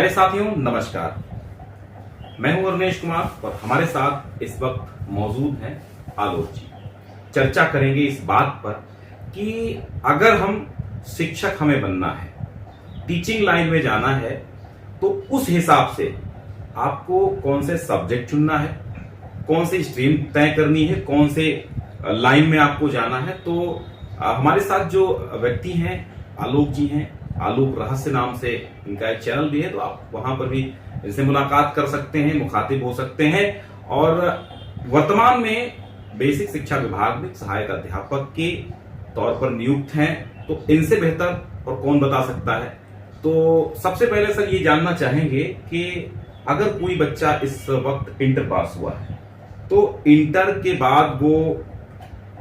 प्यारे साथियों नमस्कार, मैं हूं अरुणेश कुमार और हमारे साथ इस वक्त मौजूद हैं आलोक जी। चर्चा करेंगे इस बात पर कि अगर हम शिक्षक हमें बनना है, टीचिंग लाइन में जाना है, तो उस हिसाब से आपको कौन से सब्जेक्ट चुनना है, कौन सी स्ट्रीम तय करनी है, कौन से लाइन में आपको जाना है। तो हमारे साथ जो व्यक्ति हैं आलोक जी हैं, आलोक रहस्य नाम से इनका एक चैनल भी है, तो आप वहां पर भी इनसे मुलाकात कर सकते हैं, मुखातिब हो सकते हैं। और वर्तमान में बेसिक शिक्षा विभाग में सहायक अध्यापक के तौर पर नियुक्त हैं, तो इनसे बेहतर और कौन बता सकता है। तो सबसे पहले सर ये जानना चाहेंगे कि अगर कोई बच्चा इस वक्त इंटर पास हुआ है, तो इंटर के बाद वो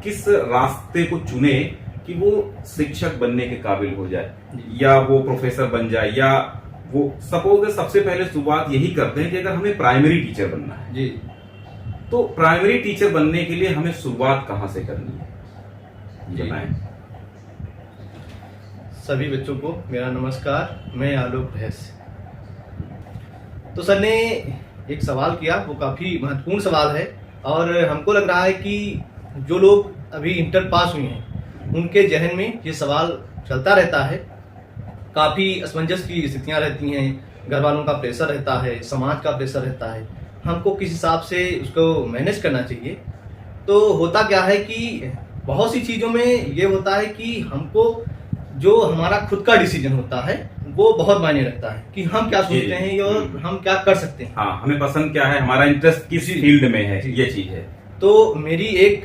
किस रास्ते को चुने कि वो शिक्षक बनने के काबिल हो जाए, या वो प्रोफेसर बन जाए, या वो सपोज सबसे पहले शुरुआत यही करते हैं कि अगर हमें प्राइमरी टीचर बनना है जी, तो प्राइमरी टीचर बनने के लिए हमें शुरुआत कहां से करनी है, बताएं। सभी बच्चों को मेरा नमस्कार। मैं आलोक रहस्य। तो सर ने एक सवाल किया, वो काफी महत्वपूर्ण सवाल है और हमको लग रहा है कि जो लोग अभी इंटर पास हुए हैं उनके जहन में ये सवाल चलता रहता है। काफी असमंजस की स्थितियां रहती हैं, घर वालों का प्रेशर रहता है, समाज का प्रेशर रहता है, हमको किस हिसाब से उसको मैनेज करना चाहिए। तो होता क्या है कि बहुत सी चीज़ों में ये होता है कि हमको जो हमारा खुद का डिसीजन होता है वो बहुत मायने रखता है कि हम क्या सोचते हैं और हम क्या कर सकते हैं। हाँ, हमें पसंद क्या है, हमारा इंटरेस्ट किस फील्ड में है, ये चीज है। तो मेरी एक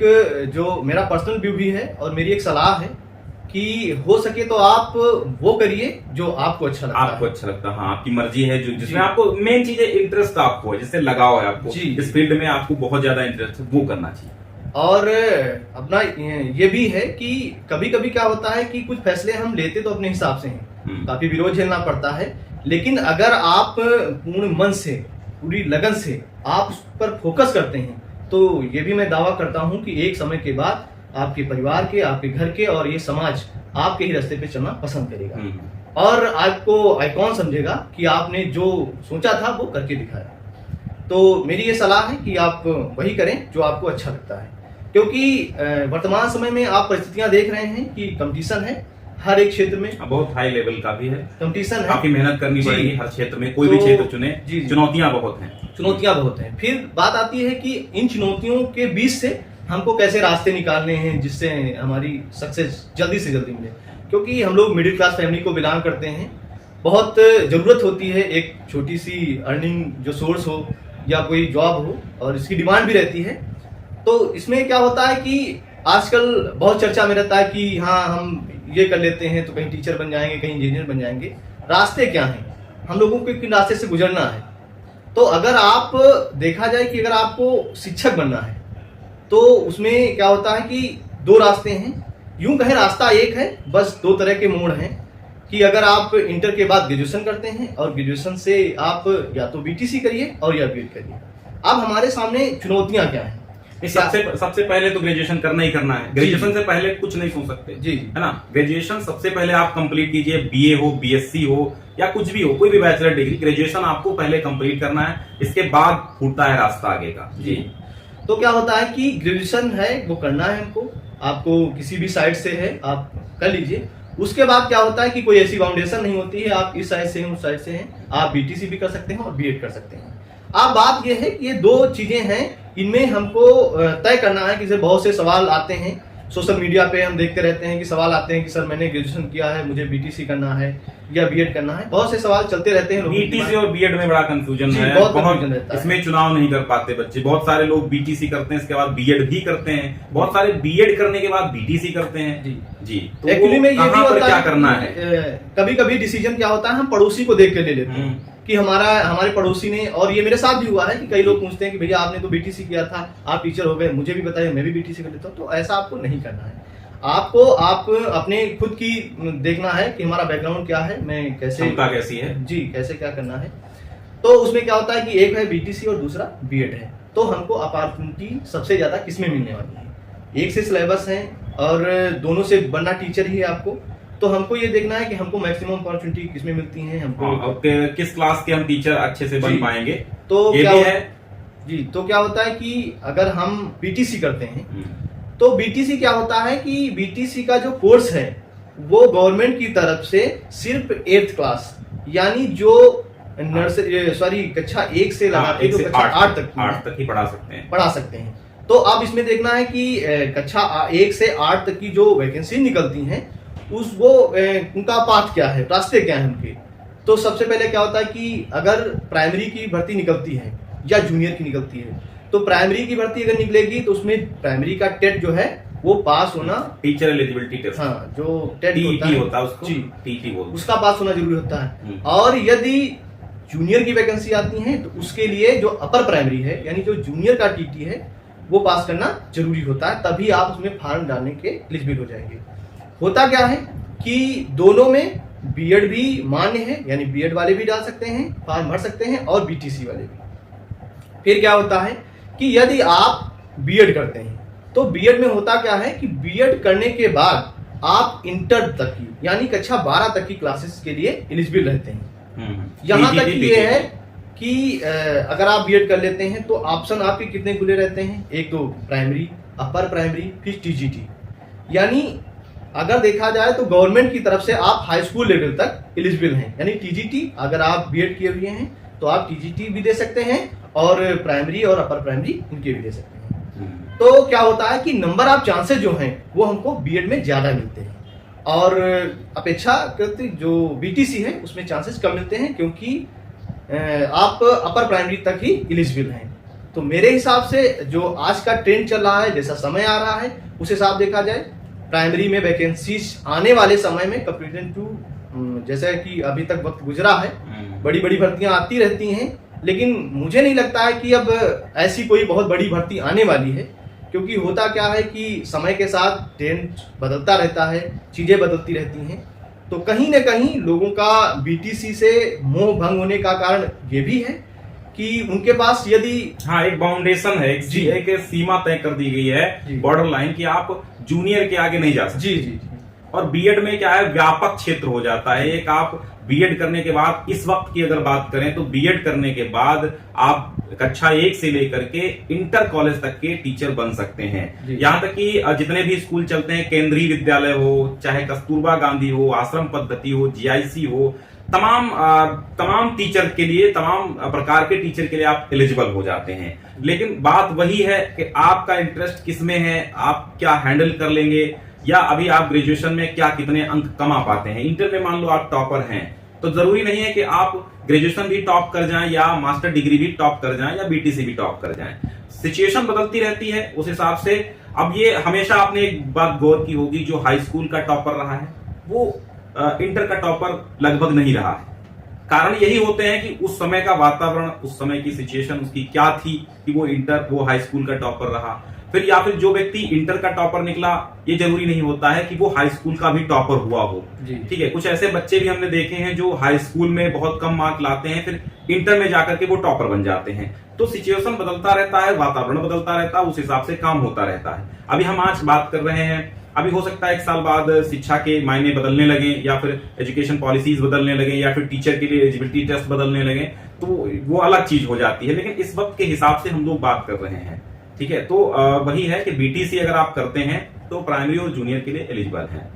जो मेरा पर्सनल व्यू भी है और मेरी एक सलाह है कि हो सके तो आप वो करिए जो आपको अच्छा लगता है। आपको अच्छा लगता है, हाँ, आपकी मर्जी है, जो जिसमें आपको मेन चीज है इंटरेस्ट आपको है, जिससे लगाव है आपको, इस फील्ड में आपको बहुत ज्यादा इंटरेस्ट है, वो करना चाहिए। और अपना ये भी है कि कभी कभी क्या होता है कि कुछ फैसले हम लेते तो अपने हिसाब से हैं, काफी विरोध झेलना पड़ता है, लेकिन अगर आप पूर्ण मन से, पूरी लगन से आप उस पर फोकस करते हैं तो ये भी मैं दावा करता हूं कि एक समय के बाद आपके परिवार के, आपके घर के और ये समाज आपके ही रास्ते पे चलना पसंद करेगा और आपको आइकॉन समझेगा कि आपने जो सोचा था वो करके दिखाया। तो मेरी ये सलाह है कि आप वही करें जो आपको अच्छा लगता है, क्योंकि वर्तमान समय में आप परिस्थितियां देख रहे हैं कि कंपटीशन है हर एक क्षेत्र में, बहुत हाई लेवल का भी है, कंपटीशन है, काफी मेहनत करनी पड़ेगी हर क्षेत्र में, कोई भी क्षेत्र चुने, चुनौतियां बहुत हैं। फिर बात आती है कि इन चुनौतियों के बीच से हमको कैसे रास्ते निकालने हैं जिससे हमारी सक्सेस जल्दी से जल्दी मिले। क्योंकि हम लोग मिडिल क्लास फैमिली को बिलोंग करते हैं, बहुत जरूरत होती है एक छोटी सी अर्निंग जो सोर्स हो या कोई जॉब हो, और इसकी डिमांड भी रहती है। तो इसमें क्या होता है कि आजकल बहुत चर्चा में रहता है कि हाँ हम ये कर लेते हैं तो कहीं टीचर बन जाएंगे, कहीं इंजीनियर बन जाएंगे। रास्ते क्या हैं, हम लोगों को किन रास्ते से गुजरना है। तो अगर आप देखा जाए कि अगर आपको शिक्षक बनना है तो उसमें क्या होता है कि दो रास्ते हैं, यूं कहें रास्ता एक है, बस दो तरह के मोड़ हैं कि अगर आप इंटर के बाद ग्रेजुएशन करते हैं और ग्रेजुएशन से आप या तो बीटीसी करिए और या बीएड करिए। अब हमारे सामने चुनौतियां क्या हैं। सबसे पहले तो ग्रेजुएशन करना ही करना है, ग्रेजुएशन से पहले कुछ नहीं सोच सकते जी, है ना। ग्रेजुएशन सबसे पहले आप कंप्लीट कीजिए, बीए हो, बीएससी हो या कुछ भी हो, कोई भी बैचलर डिग्री, ग्रेजुएशन आपको पहले कंप्लीट करना है, इसके बाद फूटता है रास्ता आगे का। जी, तो क्या होता है कि ग्रेजुएशन है वो करना है हमको, आपको किसी भी साइड से है आप कर लीजिए। उसके बाद क्या होता है कि कोई ऐसी फाउंडेशन नहीं होती है, आप इस साइड से हैं, उस साइड से हैं, आप बीटीसी भी कर सकते हैं और बीएड कर सकते हैं। अब बात यह है कि ये दो चीजें हैं, इनमें हमको तय करना है कि जैसे बहुत से सवाल आते हैं सोशल मीडिया पे, हम देखते रहते हैं कि सवाल आते हैं कि सर मैंने ग्रेजुएशन किया है, मुझे बीटीसी करना है या बीएड करना है, बहुत से सवाल चलते रहते हैं। बीटीसी और बीएड में बड़ा कंफ्यूजन है, बहुत कंफ्यूजन रहता है, इसमें चुनाव नहीं कर पाते बच्चे। बहुत सारे लोग बीटीसी करते हैं, इसके बाद बीएड भी करते हैं, बहुत सारे बीएड करने के बाद बीटीसी करते हैं। जी, तो एक्चुअली में ये भी होता है क्या करना है, कभी कभी डिसीजन क्या होता है हम पड़ोसी को देख के ले लेते हैं कि हमारे पड़ोसी ने, और ये मेरे साथ भी हुआ है कि कई लोग पूछते हैं कि भैया आपने तो बीटीसी किया था, आप टीचर हो गए, मुझे भी बताइए, मैं भी बीटीसी कर लेता हूँ। तो ऐसा आपको नहीं करना है, आपको आप अपने खुद की देखना है कि हमारा बैकग्राउंड क्या है, मैं कैसे, कैसी है जी, कैसे क्या करना है। तो उसमें क्या होता है कि एक है बीटीसी और दूसरा बीएड है, तो हमको अपॉर्चुनिटी सबसे ज्यादा किसमें मिलने वाली है। एक से सिलेबस है और दोनों से बनना टीचर ही है आपको, तो हमको ये देखना है कि हमको मैक्सिमम अपॉर्चुनिटी किसमें मिलती है, हमको किस क्लास के हम टीचर अच्छे से बन जी। पाएंगे। तो ये क्या भी है जी, तो क्या होता है कि अगर हम बीटीसी करते हैं तो बीटीसी क्या होता है कि बीटीसी का जो कोर्स है वो गवर्नमेंट की तरफ से सिर्फ 8th क्लास यानी जो नर्सरी कक्षा 1 से लगा के जो कक्षा 8 तक ही पढ़ा सकते हैं। तो अब इसमें देखना है कि कक्षा 1 से 8 तक की जो वैकेंसी निकलती हैं उनका पाथ क्या है, रास्ते क्या है उनके। तो सबसे पहले क्या होता है कि अगर प्राइमरी की भर्ती निकलती है या जूनियर की निकलती है, तो प्राइमरी की भर्ती अगर निकलेगी तो उसमें प्राइमरी का टेट जो है वो पास होना, टीचर एलिजिबिलिटी टेस्ट, हाँ जो टेट होता है उसको जी टीटी बोलते हैं, उसका पास होना जरूरी होता है। और यदि जूनियर की वैकेंसी आती है तो उसके लिए जो अपर प्राइमरी है यानी जो जूनियर का टीटी है वो पास करना जरूरी होता है, तभी आप उसमें फॉर्म डालने के एलिजिबल हो जाएंगे। होता क्या है कि दोनों में बीएड भी मान्य है, यानी बीएड वाले भी डाल सकते हैं, फॉर्म भर सकते हैं, और बीटीसी वाले भी। फिर क्या होता है कि यदि आप बीएड करते हैं तो बीएड में होता क्या है कि बीएड करने के बाद आप इंटर तक की यानी कक्षा 12 तक की क्लासेस के लिए एलिजिबल रहते हैं। यहाँ तक ये है कि अगर आप बीएड कर लेते हैं तो ऑप्शन आपके कितने खुले रहते हैं, एक तो प्राइमरी, अपर प्राइमरी, फिर टीजीटी। यानी अगर देखा जाए तो गवर्नमेंट की तरफ से आप हाई स्कूल लेवल तक एलिजिबल हैं, यानी टीजीटी अगर आप बीएड किए हुए हैं तो आप टीजीटी भी दे सकते हैं और प्राइमरी और अपर प्राइमरी इनके भी दे सकते हैं। तो क्या होता है कि नंबर ऑफ चांसेस जो हैं वो हमको बीएड में ज्यादा मिलते हैं और अपेक्षाकृत जो बीटीसी है उसमें चांसेस कम मिलते हैं, क्योंकि आप अपर प्राइमरी तक ही एलिजिबल हैं। तो मेरे हिसाब से जो आज का ट्रेंड चल रहा है, जैसा समय आ रहा है उस हिसाब देखा जाए प्राइमरी में वैकेंसीज आने वाले समय में कंपेरिजन टू जैसा कि अभी तक वक्त गुजरा है, बड़ी बड़ी भर्तियां आती रहती हैं, लेकिन मुझे नहीं लगता है कि अब ऐसी कोई बहुत बड़ी भर्ती आने वाली है, क्योंकि होता क्या है कि समय के साथ ट्रेंड बदलता रहता है, चीजें बदलती रहती हैं। तो कहीं ना कहीं लोगों का बीटीसी से मोह भंग होने का कारण ये भी है कि उनके पास यदि एक बाउंडेशन है, एक सीमा तय कर दी गई है, बॉर्डर लाइन की आप जूनियर के आगे नहीं जा सकते। जी। और बीएड में क्या है, व्यापक क्षेत्र हो जाता है। एक आप बीएड करने के बाद, इस वक्त की अगर बात करें तो बीएड करने के बाद आप कक्षा 1 से लेकर के इंटर कॉलेज तक के टीचर बन सकते हैं। यहाँ तक कि जितने भी स्कूल चलते हैं, केंद्रीय विद्यालय हो, चाहे कस्तूरबा गांधी हो, आश्रम पद्धति हो, जीआईसी हो, तमाम टीचर के लिए, तमाम प्रकार के टीचर के लिए आप एलिजिबल हो जाते हैं। लेकिन बात वही है कि आपका इंटरेस्ट किसमें है, आप क्या हैंडल कर लेंगे, या अभी आप ग्रेजुएशन में क्या कितने अंक कमा पाते हैं। इंटर में मान लो आप टॉपर हैं तो जरूरी नहीं है कि आप ग्रेजुएशन भी टॉप कर जाएं या मास्टर डिग्री भी टॉप कर जाएं या बीटीसी भी टॉप कर जाएं। सिचुएशन बदलती रहती है, उस हिसाब से। अब ये हमेशा आपने एक बात गौर की होगी, जो हाई स्कूल का टॉपर रहा है वो इंटर का टॉपर लगभग नहीं रहा है। कारण यही होते हैं कि उस समय का वातावरण, उस समय की सिचुएशन उसकी क्या थी कि वो हाई स्कूल का टॉपर रहा। फिर या फिर जो व्यक्ति इंटर का टॉपर निकला, ये जरूरी नहीं होता है कि वो हाई स्कूल का भी टॉपर हुआ हो। ठीक है, कुछ ऐसे बच्चे भी हमने देखे हैं जो हाई स्कूल में बहुत कम मार्क लाते हैं, फिर इंटर में जाकर के वो टॉपर बन जाते हैं। तो सिचुएशन बदलता रहता है, वातावरण बदलता रहता है, उस हिसाब से काम होता रहता है। अभी हम आज बात कर रहे हैं, अभी हो सकता है 1 साल बाद शिक्षा के मायने बदलने लगे, या फिर एजुकेशन पॉलिसीज बदलने लगे, या फिर टीचर के लिए एलिजिबिलिटी टेस्ट बदलने लगे, तो वो अलग चीज हो जाती है। लेकिन इस वक्त के हिसाब से हम लोग बात कर रहे हैं। ठीक है, तो वही है कि बीटीसी अगर आप करते हैं तो प्राइमरी और जूनियर के लिए एलिजिबल हैं,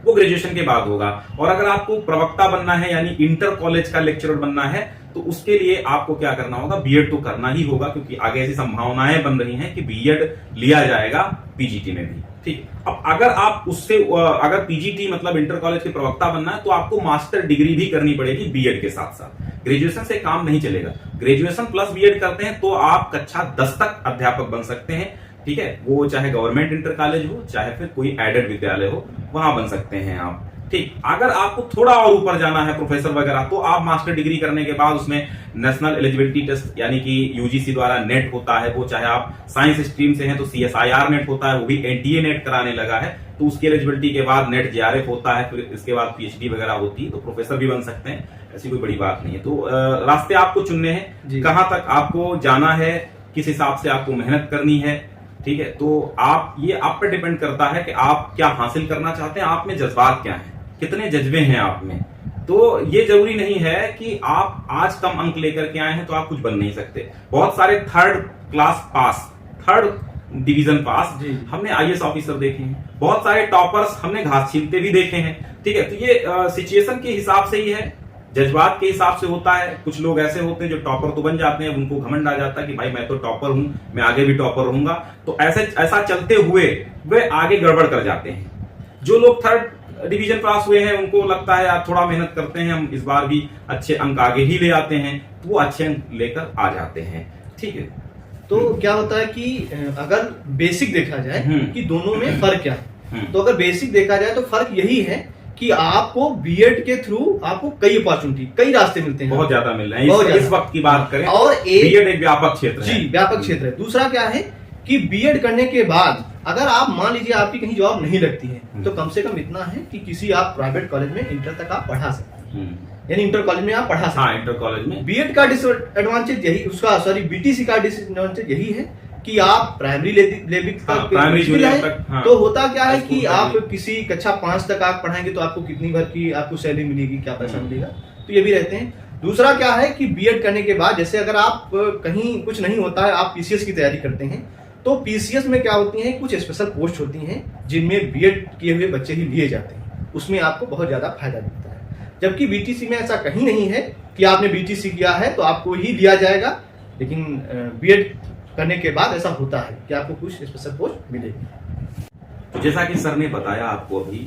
वो ग्रेजुएशन के बाद होगा। और अगर आपको प्रवक्ता बनना है यानी इंटर कॉलेज का लेक्चरर बनना है, तो उसके लिए आपको क्या करना होगा, बीएड तो करना ही होगा, क्योंकि आगे ऐसी संभावनाएं बन रही हैं कि बीएड लिया जाएगा पीजीटी में भी। ठीक, अब अगर आप उससे अगर पीजीटी मतलब इंटर कॉलेज के प्रवक्ता बनना है तो आपको मास्टर डिग्री भी करनी पड़ेगी बीएड के साथ साथ। ग्रेजुएशन से काम नहीं चलेगा। ग्रेजुएशन प्लस बीएड करते हैं तो आप कक्षा 10 तक अध्यापक बन सकते हैं। ठीक है, वो चाहे गवर्नमेंट इंटर कॉलेज हो, चाहे फिर कोई एडेड विद्यालय हो, वहां बन सकते हैं आप। ठीक, अगर आपको थोड़ा और ऊपर जाना है, प्रोफेसर वगैरह, तो आप मास्टर डिग्री करने के बाद उसमें नेशनल एलिजिबिलिटी टेस्ट यानी कि यूजीसी द्वारा नेट होता है, वो चाहे आप साइंस स्ट्रीम से हैं तो सीएसआईआर नेट होता है, वो भी एनटीए नेट कराने लगा है, तो उसकी एलिजिबिलिटी के बाद नेट जेआरएफ होता है, फिर इसके बाद पीएचडी वगैरह होती है, तो प्रोफेसर भी बन सकते हैं। ऐसी कोई बड़ी बात नहीं है। तो रास्ते आपको चुनने हैं, कहां तक आपको जाना है, किस हिसाब से आपको मेहनत करनी है। ठीक है, तो ये आप पर डिपेंड करता है कि आप क्या हासिल करना चाहते हैं, आप में जज्बात क्या है। कितने जज्बे हैं आप में। तो ये जरूरी नहीं है कि आप आज कम अंक लेकर के आए हैं तो आप कुछ बन नहीं सकते। बहुत सारे थर्ड डिवीजन पास हमने आईएएस ऑफिसर देखे हैं, बहुत सारे टॉपर्स हमने घास छीलते भी देखे हैं। ठीक है, तो ये सिचुएशन के हिसाब से ही है, जज्बात के हिसाब से होता है। कुछ लोग ऐसे होते हैं जो टॉपर तो बन जाते हैं, उनको घमंड आ जाता है कि भाई मैं तो टॉपर हूं, मैं आगे भी टॉपर रहूंगा। तो ऐसा चलते हुए वे आगे गड़बड़ कर जाते हैं। जो लोग थर्ड डिवीजन पास हुए हैं उनको लगता है यार थोड़ा मेहनत करते हैं, हम इस बार भी अच्छे अंक आगे ही ले आते हैं, तो वो अच्छे अंक लेकर आ जाते हैं। ठीक है, तो क्या होता है कि अगर बेसिक देखा जाए कि दोनों में फर्क क्या है, तो अगर बेसिक देखा जाए तो फर्क यही है कि आपको बीएड के थ्रू आपको कई अपॉर्चुनिटी, कई रास्ते मिलते हैं, बहुत ज्यादा मिल रहे हैं इस वक्त की बात करें। और बीएड एक व्यापक क्षेत्र है। जी, व्यापक क्षेत्र है। दूसरा क्या है कि बीएड करने के बाद अगर आप मान लीजिए आपकी कहीं जॉब नहीं लगती है तो कम से कम इतना है कि किसी आप प्राइवेट कॉलेज में इंटर तक आप पढ़ा सकते हैं, यानी इंटर कॉलेज में आप पढ़ा सकते हैं। इंटर कॉलेज में बीएड का डिसएडवांटेज यही, उसका सॉरी बीटीसी का डिसएडवांटेज यही है कि आप प्राइमरी लेवल तक तो होता क्या है कि आप किसी कक्षा 5 तक आप पढ़ाएंगे तो आपको कितनी भर की आपको सैलरी मिलेगी, क्या पैसा मिलेगा, तो ये भी रहते हैं। दूसरा क्या है कि बीएड करने के बाद जैसे अगर आप कहीं कुछ नहीं होता है, आप पीसीएस की तैयारी करते हैं, तो पीसीएस में क्या होती है, कुछ स्पेशल पोस्ट होती हैं जिनमें बीएड किए हुए बच्चे ही लिए जाते हैं, उसमें आपको बहुत ज्यादा फायदा मिलता है। जबकि बीटीसी में ऐसा कहीं नहीं है कि आपने बीटीसी किया है तो आपको ही लिया जाएगा, लेकिन बीएड करने के बाद ऐसा होता है कि आपको कुछ स्पेशल पोस्ट मिलेगी। तो जैसा कि सर ने बताया आपको अभी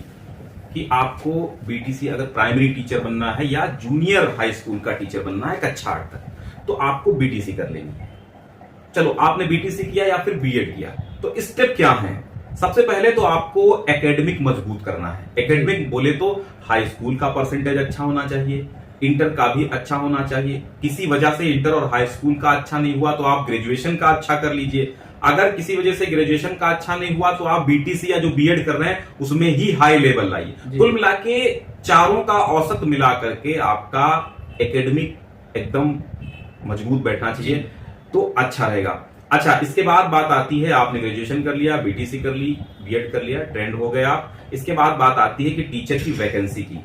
कि आपको बीटीसी अगर प्राइमरी टीचर बनना है या जूनियर हाई स्कूल का टीचर बनना है कक्षा 8 तक, तो आपको बीटीसी कर लेनी है। चलो आपने बीटीसी किया या फिर बीएड किया, तो स्टेप क्या है? सबसे पहले तो आपको एकेडमिक मजबूत करना है। एकेडमिक बोले तो हाई स्कूल का परसेंटेज अच्छा होना चाहिए, इंटर का भी अच्छा होना चाहिए। किसी वजह से इंटर और हाई स्कूल का अच्छा नहीं हुआ तो आप ग्रेजुएशन का अच्छा कर लीजिए। अगर किसी वजह से ग्रेजुएशन का अच्छा नहीं हुआ तो आप बीटीसी या जो बीएड कर रहे हैं उसमें ही हाई लेवल लाइए। कुल मिला के चारों का औसत मिला करके आपका एकेडमिक एकदम मजबूत बैठना चाहिए तो अच्छा रहेगा। अच्छा, इसके बाद बात आती है, आपने ग्रेजुएशन कर लिया, बीटीसी कर ली, बीएड कर लिया, ट्रेंड हो गया। इसके बाद बात आती है कि टीचर की वैकेंसी की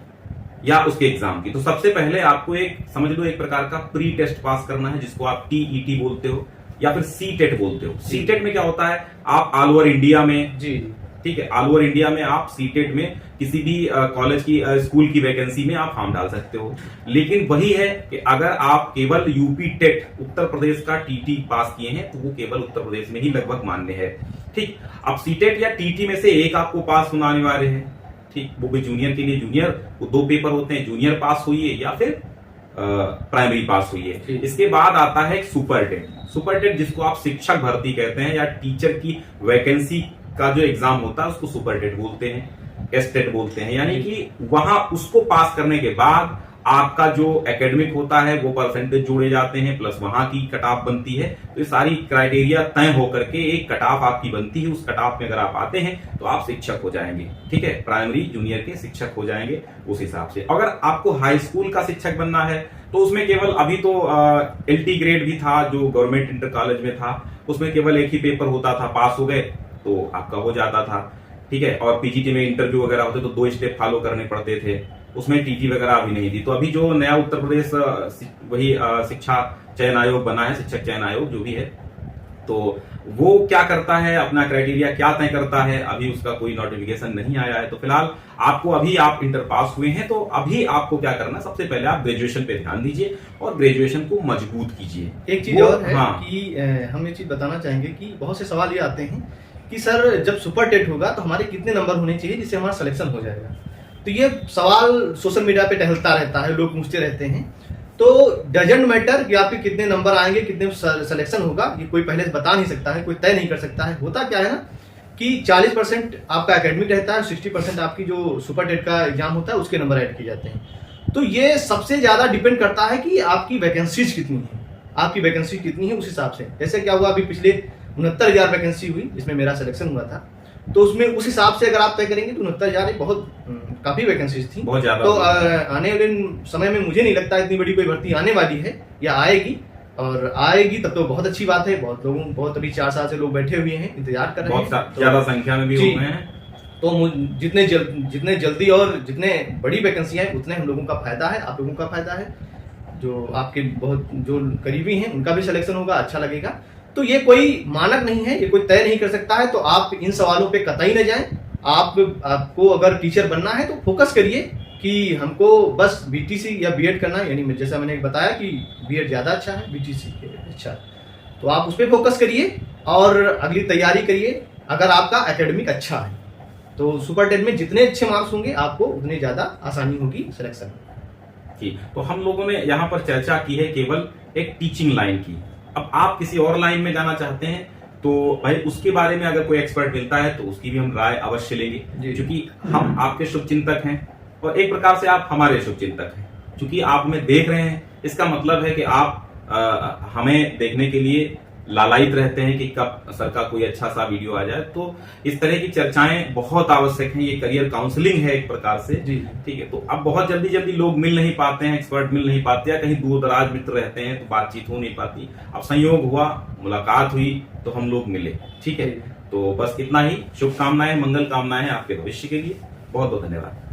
या उसके एग्जाम की। तो सबसे पहले आपको एक समझ लो एक प्रकार का प्री टेस्ट पास करना है, जिसको आप टीईटी बोलते हो या फिर सीटेट बोलते हो। सीटेट में क्या होता है, आप ऑल ओवर इंडिया में, जी ठीक है, ऑल ओवर इंडिया में आप सीटेट में किसी भी कॉलेज की स्कूल की वैकेंसी में आप फॉर्म डाल सकते हो। लेकिन वही है कि अगर आप केवल यूपी टेट उत्तर प्रदेश का टीटी पास किए हैं तो वो केवल उत्तर प्रदेश में ही लगभग मान्य है। ठीक, अब सीटेट या टीटी में से एक आपको पास होना अनिवार्य है। ठीक, वो भी जूनियर के लिए जूनियर वो 2 पेपर होते हैं, जूनियर पास हुई है या फिर प्राइमरी पास हुई है। इसके बाद आता है सुपर टेट। सुपर टेट जिसको आप शिक्षक भर्ती कहते हैं या टीचर की वैकेंसी का जो एग्जाम होता है उसको सुपर टेट बोलते हैं, एस्टेट बोलते हैं। यानी कि वहां उसको पास करने के बाद आपका जो एकेडमिक होता है वो परसेंटेज जोड़े जाते हैं, प्लस वहां की कट ऑफ बनती है। तो ये सारी क्राइटेरिया तय होकर के एक कट ऑफ आपकी बनती है। उस कट ऑफ में अगर आप आते हैं तो आप शिक्षक हो जाएंगे। ठीक है, प्राइमरी जूनियर के शिक्षक हो जाएंगे उस हिसाब से। अगर आपको हाई स्कूल का शिक्षक बनना है तो उसमें केवल अभी तो एलटी ग्रेड भी था जो गवर्नमेंट इंटर कॉलेज में था, उसमें केवल एक ही पेपर होता था, पास हो गए तो आपका हो जाता था। ठीक है, और पीजीटी में इंटरव्यू वगैरह होते तो 2 स्टेप फॉलो करने पड़ते थे, उसमें टीटी वगैरह अभी नहीं थी। तो अभी जो नया उत्तर प्रदेश वही शिक्षा चयन आयोग बना है, शिक्षक चयन आयोग जो भी है, तो वो क्या करता है, अपना क्राइटेरिया क्या तय करता है, अभी उसका कोई नोटिफिकेशन नहीं आया है। तो फिलहाल आपको अभी आप इंटर पास हुए हैं तो अभी आपको क्या करना है, सबसे पहले आप ग्रेजुएशन पे ध्यान दीजिए और ग्रेजुएशन को मजबूत कीजिए। एक चीज और है कि हम ये चीज बताना चाहेंगे कि बहुत से सवाल ये आते हैं कि सर जब सुपर टेट होगा तो हमारे कितने नंबर होने चाहिए जिससे हमारा सिलेक्शन हो जाएगा। तो ये सवाल सोशल मीडिया पे टहलता रहता है, लोग पूछते रहते हैं। तो डजेंट मैटर कि आपके कितने नंबर आएंगे, कितने सिलेक्शन होगा, ये कोई पहले से बता नहीं सकता है, कोई तय नहीं कर सकता है। होता क्या है ना कि 40% आपका एकेडमिक रहता है, 60% आपकी जो सुपर टेट का एग्जाम होता है उसके नंबर ऐड किए जाते हैं। तो ये सबसे ज्यादा डिपेंड करता है कि आपकी वैकेंसीज कितनी है, आपकी वैकेंसी कितनी है उस हिसाब से। जैसे क्या हुआ, अभी पिछले 69,000 वैकेंसी हुई जिसमें मेरा सिलेक्शन हुआ था, तो उसमें उस हिसाब से अगर आप तय करेंगे तो 69,000 बहुत काफी वैकेंसीज थी, बहुत ज्यादा। तो आने वाले समय में मुझे नहीं लगता इतनी बड़ी कोई भर्ती आने वाली है या आएगी, और आएगी तब तो बहुत अच्छी बात है। बहुत अभी 4 साल से लोग बैठे हुए हैं, इंतजार कर रहे हैं, बहुत ज्यादा संख्या में भी हो गए हैं। तो जितने जल्दी और जितने बड़ी वैकेंसियां हैं उतने हम लोगों का फायदा है, आप लोगों का फायदा है, जो आपके बहुत जो करीबी हैं उनका भी सिलेक्शन होगा, अच्छा लगेगा। तो ये कोई मानक नहीं है, ये कोई तय नहीं कर सकता है, तो आप इन सवालों पे कतई न जाएं। आपको अगर टीचर बनना है तो फोकस करिए कि हमको बस बीटीसी या बीएड करना है, यानी जैसा मैंने बताया कि बीएड ज़्यादा अच्छा है बीटीसी के अच्छा, तो आप उस पर फोकस करिए और अगली तैयारी करिए। अगर आपका एकेडमिक अच्छा है तो सुपर 10 में जितने अच्छे मार्क्स होंगे आपको उतनी ज़्यादा आसानी होगी सिलेक्शन में। ठीक, तो हम लोगों ने यहाँ पर चर्चा की है केवल एक टीचिंग लाइन की। अब आप किसी और लाइन में जाना चाहते हैं तो भाई उसके बारे में अगर कोई एक्सपर्ट मिलता है तो उसकी भी हम राय अवश्य लेंगे, क्योंकि हम आपके शुभचिंतक हैं और एक प्रकार से आप हमारे शुभचिंतक हैं। क्योंकि आप हमें देख रहे हैं इसका मतलब है कि आप हमें देखने के लिए लालायित रहते हैं कि कब सर का कोई अच्छा सा वीडियो आ जाए। तो इस तरह की चर्चाएं बहुत आवश्यक हैं, ये करियर काउंसलिंग है एक प्रकार से। जी ठीक है, तो अब बहुत जल्दी लोग मिल नहीं पाते हैं, एक्सपर्ट मिल नहीं पाते हैं, कहीं दूर दराज मित्र रहते हैं तो बातचीत हो नहीं पाती। अब संयोग हुआ, मुलाकात हुई तो हम लोग मिले। ठीक है, तो बस इतना ही। शुभकामनाएं, मंगल कामनाएं आपके भविष्य के लिए। बहुत बहुत धन्यवाद।